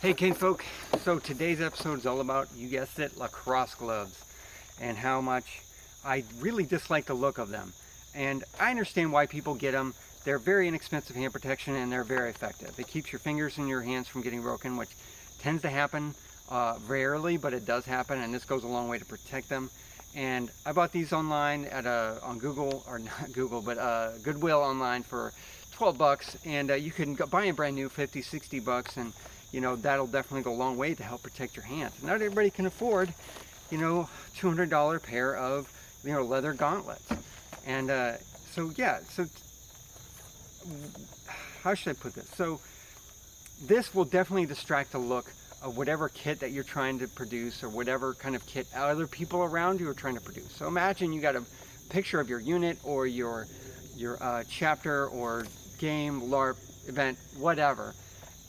Hey kinfolk, so today's episode is all about, you guessed it, lacrosse gloves and how much I really dislike the look of them. And I understand why people get them. They're very inexpensive hand protection and they're very effective. It keeps your fingers and your hands from getting broken, which tends to happen rarely, but it does happen, and this goes a long way to protect them. And I bought these online at on Google, or not Google, but Goodwill online for 12 bucks, and you can buy a brand new 50, 60 bucks, and you know, that'll definitely go a long way to help protect your hands. Not everybody can afford, you know, $200 pair of, you know, leather gauntlets. And so yeah, so how should I put this? So this will definitely distract the look of whatever kit that you're trying to produce, or whatever kind of kit other people around you are trying to produce. So imagine you got a picture of your unit or your chapter or game, LARP, event, whatever,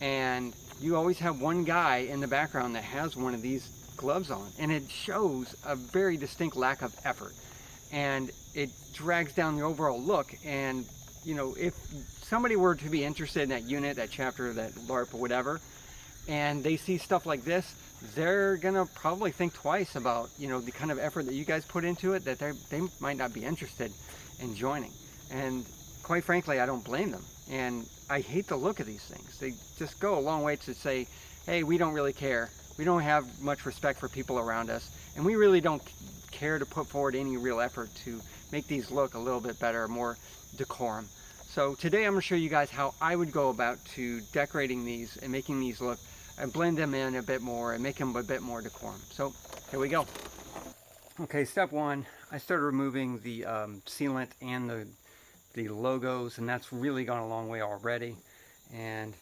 and you always have one guy in the background that has one of these gloves on, and it shows a very distinct lack of effort, and it drags down the overall look. And you know, if somebody were to be interested in that unit, that chapter, that LARP, or whatever, and they see stuff like this, they're gonna probably think twice about, you know, the kind of effort that you guys put into it, that they might not be interested in joining. And quite frankly, I don't blame them. And I hate the look of these things. They just go a long way to say, hey, we don't really care. We don't have much respect for people around us, and we really don't care to put forward any real effort to make these look a little bit better, more decorum. So today I'm going to show you guys how I would go about to decorating these and making these look, and blend them in a bit more and make them a bit more decorum. So here we go. Okay, step one, I started removing the sealant and the logos, and that's really gone a long way already. And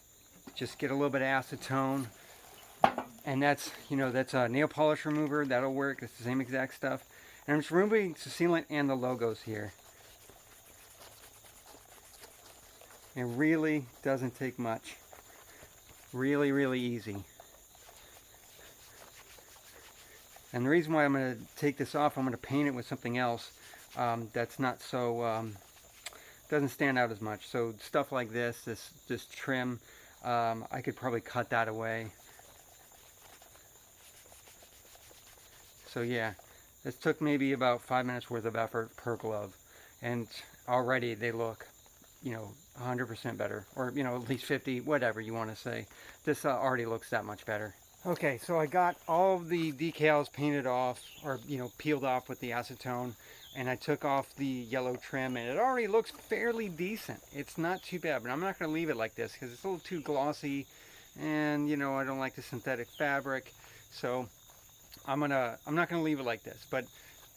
just get a little bit of acetone, and that's, you know, that's a nail polish remover. That'll work. It's the same exact stuff. And I'm just removing the sealant and the logos here. It really doesn't take much. Really, really easy. And the reason why I'm going to take this off, I'm going to paint it with something else that's not so, doesn't stand out as much. So stuff like this trim, I could probably cut that away. So yeah, this took maybe about 5 minutes worth of effort per glove, and already they look, you know, 100% better, or you know, at least 50, whatever you want to say. This already looks that much better. Okay, so I got all of the decals painted off, or you know, peeled off with the acetone, and I took off the yellow trim, and it already looks fairly decent. It's not too bad, but I'm not going to leave it like this because it's a little too glossy, and you know, I don't like the synthetic fabric, so I'm not going to leave it like this. But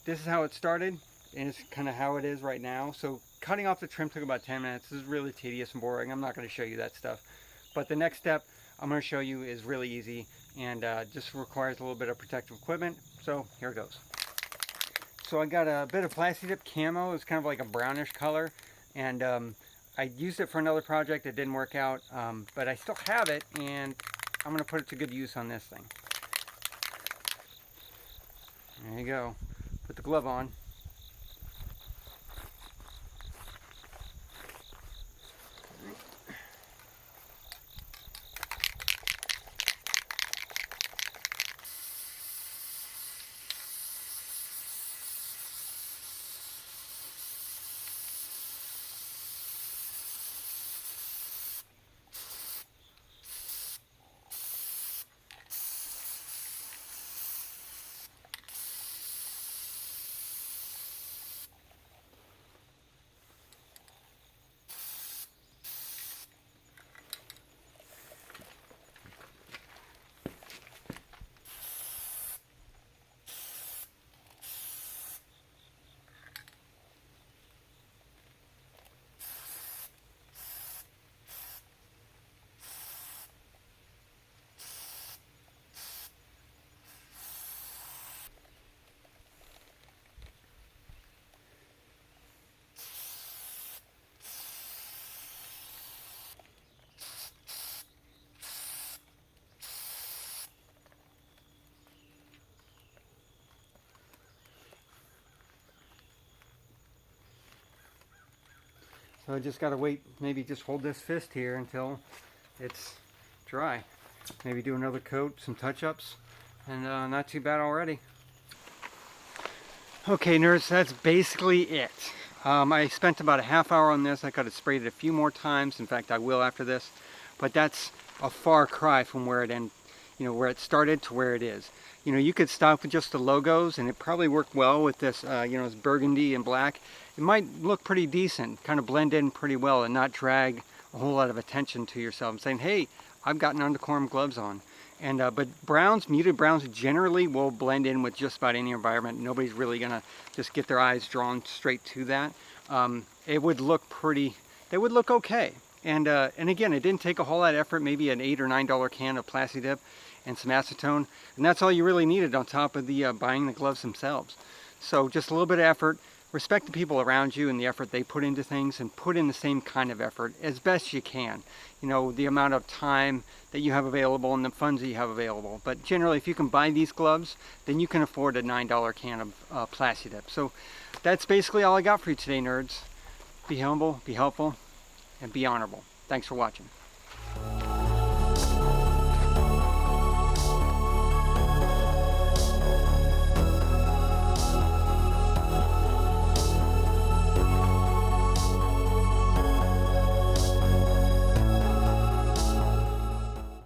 this is how it started, and it's kind of how it is right now. So cutting off the trim took about 10 minutes. This is really tedious and boring. I'm not going to show you that stuff. But the next step I'm going to show you is really easy, and just requires a little bit of protective equipment. So here it goes. So I got a bit of plasti dip camo. It's kind of like a brownish color, and I used it for another project. It didn't work out, but I still have it, and I'm going to put it to good use on this thing. There you go. Put the glove on. So I just got to wait, maybe just hold this fist here until it's dry. maybe do another coat, some touch-ups, and not too bad already. Okay, nerds, that's basically it. I spent about a half hour on this. I could have sprayed it a few more times. In fact, I will after this. But that's a far cry from where where it started to where it is. You could stop with just the logos, and it probably worked well with this, this burgundy and black. It might look pretty decent, kind of blend in pretty well, and not drag a whole lot of attention to yourself. I'm saying, hey, I've got non-decorum gloves on. And but browns, muted browns, generally will blend in with just about any environment. Nobody's really gonna just get their eyes drawn straight to that. It would look pretty. They would look okay. And again, it didn't take a whole lot of effort. Maybe an $8 or $9 can of Plasti Dip and some acetone, and that's all you really needed on top of the buying the gloves themselves. So just a little bit of effort. Respect the people around you and the effort they put into things, and put in the same kind of effort as best you can. The amount of time that you have available and the funds that you have available. But generally, if you can buy these gloves, then you can afford a $9 can of Plasti Dip. So that's basically all I got for you today, nerds. Be humble, be helpful, and be honorable. Thanks for watching.